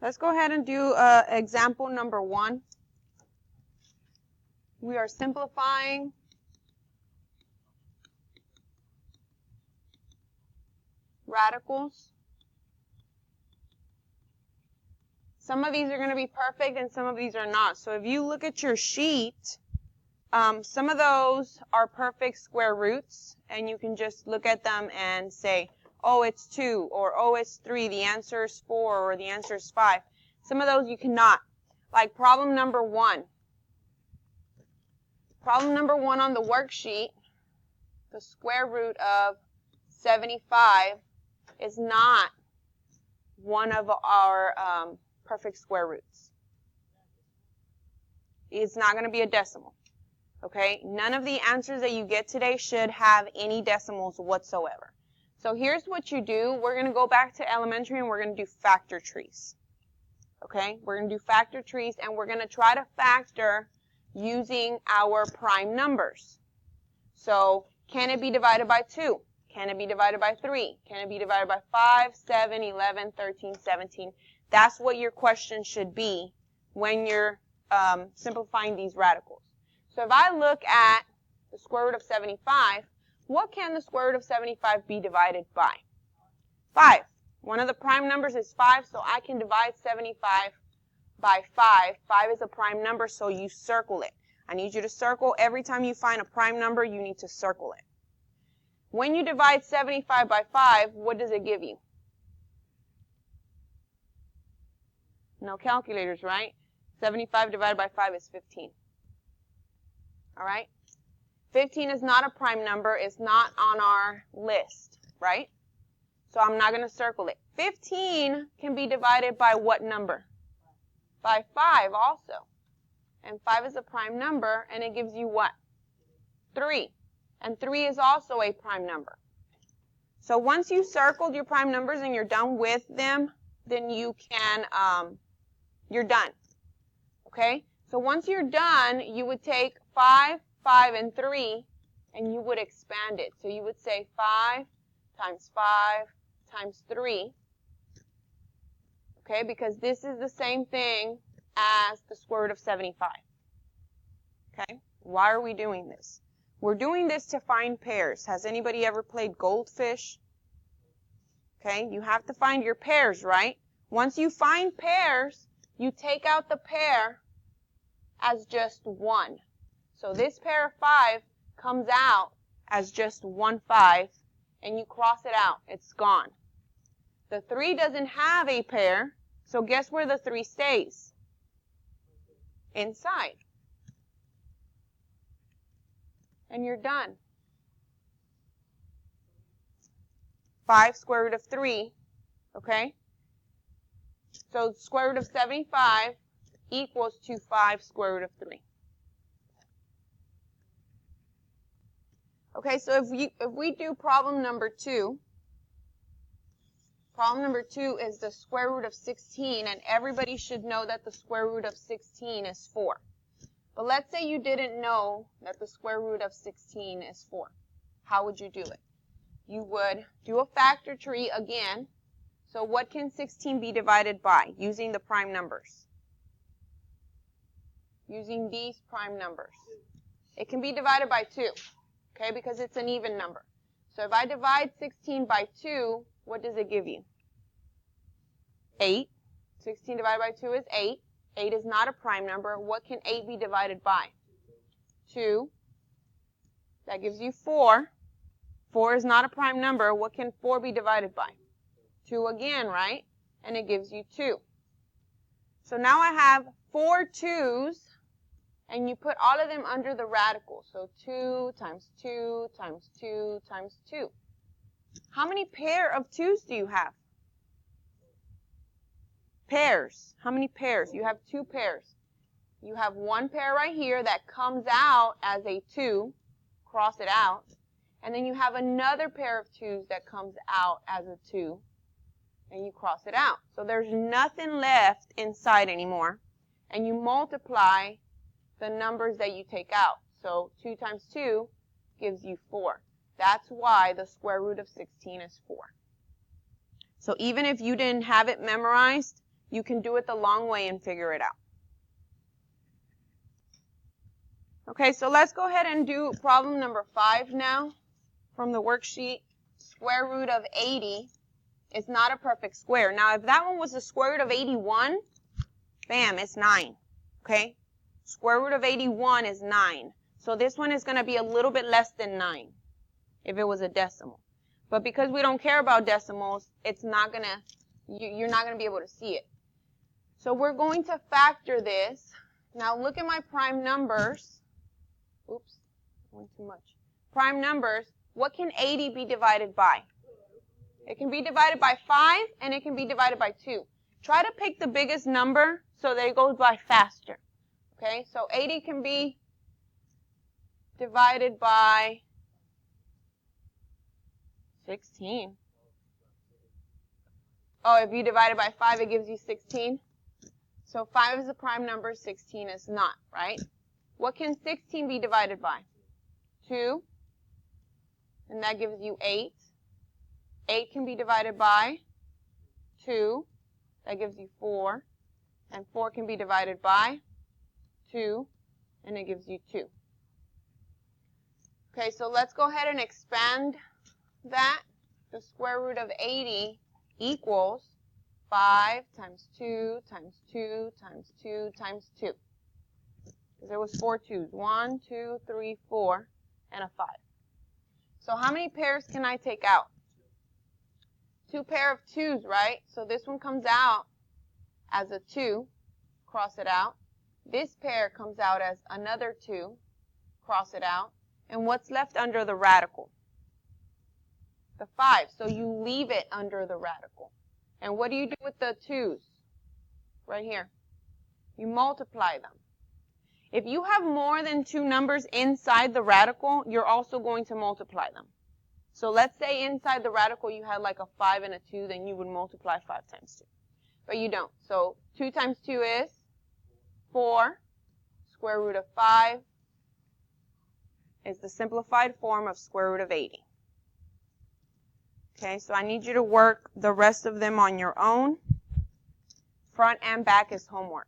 Let's go ahead and do example number 1. We are simplifying radicals. Some of these are going to be perfect and some of these are not. So if you look at your sheet, some of those are perfect square roots, and you can just look at them and say, oh, it's 2, or oh, it's 3, the answer is 4, or the answer is 5. Some of those you cannot. Like problem number 1. Problem number 1 on the worksheet, the square root of 75 is not one of our perfect square roots. It's not going to be a decimal. Okay? None of the answers that you get today should have any decimals whatsoever. So here's what you do. We're going to go back to elementary and we're going to do factor trees. Okay? We're going to do factor trees and we're going to try to factor using our prime numbers. So can it be divided by 2? Can it be divided by 3? Can it be divided by 5, 7, 11, 13, 17? That's what your question should be when you're simplifying these radicals. So if I look at the square root of 75, what can the square root of 75 be divided by? 5. One of the prime numbers is 5, so I can divide 75 by 5. 5 is a prime number, so you circle it. I need you to circle. Every time you find a prime number, you need to circle it. When you divide 75 by 5, what does it give you? No calculators, right? 75 divided by 5 is 15. All right? 15 is not a prime number. It's not on our list, right? So I'm not going to circle it. 15 can be divided by what number? By 5 also. And 5 is a prime number, and it gives you what? 3. And 3 is also a prime number. So once you circled your prime numbers and you're done with them, then you can, you're done. Okay? So once you're done, you would take 5, 5, and 3, and you would expand it. So you would say 5 times 5 times 3. Okay? Because this is the same thing as the square root of 75. Okay? Why are we doing this? We're doing this to find pairs. Has anybody ever played goldfish? Okay? You have to find your pairs, right? Once you find pairs, you take out the pair as just 1. So this pair of 5 comes out as just 1 5, and you cross it out. It's gone. The 3 doesn't have a pair, so guess where the 3 stays? Inside. And you're done. 5 square root of 3, okay? So square root of 75 equals to 5 square root of 3. Okay, so if we do problem number 2, problem number 2 is the square root of 16, and everybody should know that the square root of 16 is 4. But let's say you didn't know that the square root of 16 is 4. How would you do it? You would do a factor tree again. So what can 16 be divided by using the prime numbers? Using these prime numbers. It can be divided by 2, okay, because it's an even number. So if I divide 16 by 2, what does it give you? 8. 16 divided by 2 is 8. 8 is not a prime number. What can 8 be divided by? 2. That gives you 4. 4 is not a prime number. What can 4 be divided by? 2 again, right? And it gives you 2. So now I have 4 2's, and you put all of them under the radical. So 2 times 2 times 2 times 2. How many pair of 2's do you have? Pairs. How many pairs? You have 2 pairs. You have 1 pair right here that comes out as a 2. Cross it out. And then you have another pair of 2's that comes out as a 2. And you cross it out. So there's nothing left inside anymore. And you multiply the numbers that you take out. So 2 times 2 gives you 4. That's why the square root of 16 is 4. So even if you didn't have it memorized, you can do it the long way and figure it out. Okay, so let's go ahead and do problem number 5 now from the worksheet. Square root of 80 is not a perfect square. Now, if that one was the square root of 81, bam, it's 9. Okay? Square root of 81 is 9. So this one is going to be a little bit less than 9 if it was a decimal. But because we don't care about decimals, it's not going to, you're not going to be able to see it. So we're going to factor this. Now look at my prime numbers. Oops, went too much. Prime numbers, what can 80 be divided by? It can be divided by 5, and it can be divided by 2. Try to pick the biggest number so that it goes by faster. Okay, so 80 can be divided by 16. Oh, if you divide it by 5, it gives you 16. So 5 is a prime number, 16 is not, right? What can 16 be divided by? 2. And that gives you 8. 8 can be divided by 2. That gives you 4. And 4 can be divided by 2. And it gives you 2. Okay, so let's go ahead and expand that. The square root of 80 equals 5 times 2 times 2 times 2 times 2. Because there was 4 2's. 1, 2, 3, 4, and a 5. So how many pairs can I take out? 2 pair of 2's, right? So this one comes out as a 2. Cross it out. This pair comes out as another 2. Cross it out. And what's left under the radical? The 5. So you leave it under the radical. And what do you do with the 2's? Right here. You multiply them. If you have more than 2 numbers inside the radical, you're also going to multiply them. So let's say inside the radical you had like a 5 and a 2, then you would multiply 5 times 2. But you don't. So 2 times 2 is 4. Square root of 5 is the simplified form of square root of 80. Okay, so I need you to work the rest of them on your own. Front and back is homework.